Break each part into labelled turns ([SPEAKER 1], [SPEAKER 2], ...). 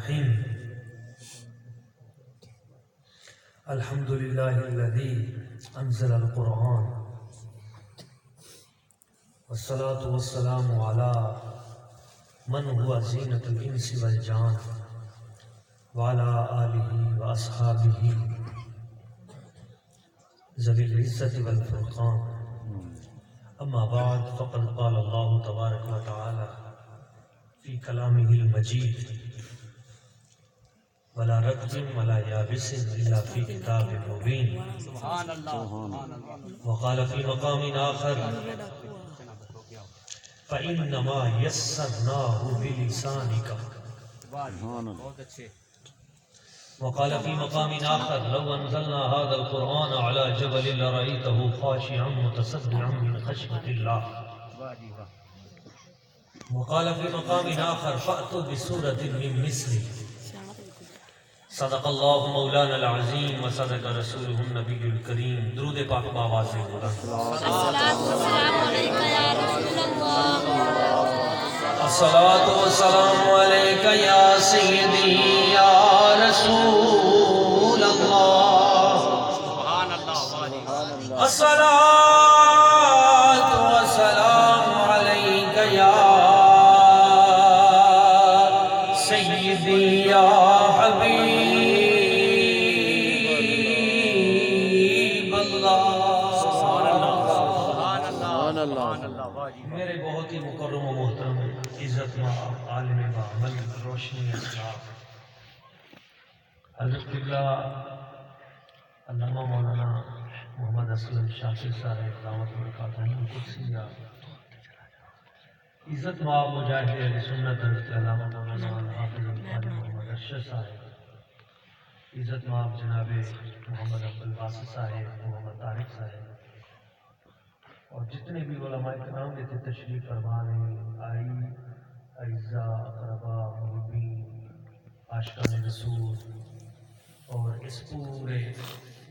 [SPEAKER 1] الرحیم الحمد للہ الذی انزل القرآن والصلاة والسلام علی من هو زینۃ الانس والجان وعلی آلہ واصحابہ ذوی العزة والفرقان اما بعد فقد قال اللہ تبارک و تعالی فی کلامہ المجید ولا رطب ولا یابس الا فی کتاب مبین وقال فی مقام آخر فإنما یسرناہ بلسانک وقال فی مقام آخر لو انزلنا هذا القرآن على جبل لرأيته خاشعا متصدعا من خشیۃ اللہ وقال فی مقام آخر فأتوا بسورة من مثله صدق اللہ مولانا العظیم و صدق رسولہ النبی الکریم. درود پاک باواز بلند.
[SPEAKER 2] الصلاۃ والسلام علیک یا رسول اللہ.
[SPEAKER 1] الصلاۃ والسلام علیک یا سیدی یا رسول اللہ. الصلاۃ والسلام علیک یا سیدی یا میرے بہت ہی مکرم و محترم عزت مآب عالم بعمل روشنی اخلاق حضرت قبلہ علامہ مولانا محمد اسلم شاکر صاحب دعوت برکاتہ القدسیہ، عزت مآب مجاہد اہل سنت حضرت علامہ مولانا حافظ القاری محمد ارشد صاحب، عزت مآب جناب محمد عبدالباسط صاحب، محمد طارق صاحب اور جتنے بھی علماء کرام تھے تشریف فرما ہیں، آئی اعزاء اقرباء محبین عاشقان رسول اور اس پورے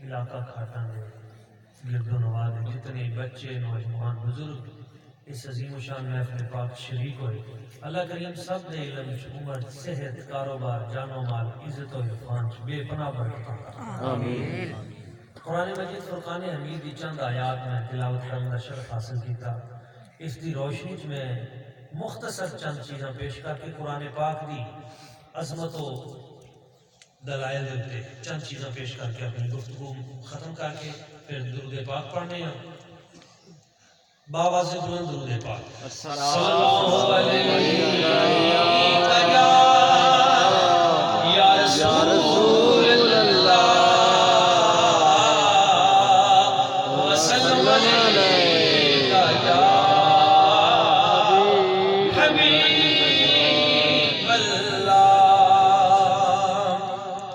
[SPEAKER 1] علاقہ کھاٹا میں گرد و نواز جتنے بچے نوجوان بزرگ اس عظیم و شان محفل پاک شریک ہوئے، اللہ کریم سب دے علم عمر صحت کاروبار جان و مال عزت و عرفان بے پناہ برکت آمین. قرآن مجید فرقان حمید دی چند آیات میں تلاوت کرنا شرف حاصل کیتا. اس دی روشنی میں مختصر چند چیزاں پیش کر کے قرآن پاک دی عظمت و دلائل دیتے چند چیزاں پیش کر کے اپنی گفتگو ختم کر کے پھر درود پاک پڑھنے ہیں. باواز بلند درود پاک. صلی اللہ علیہ یا رسول اللہ حبیب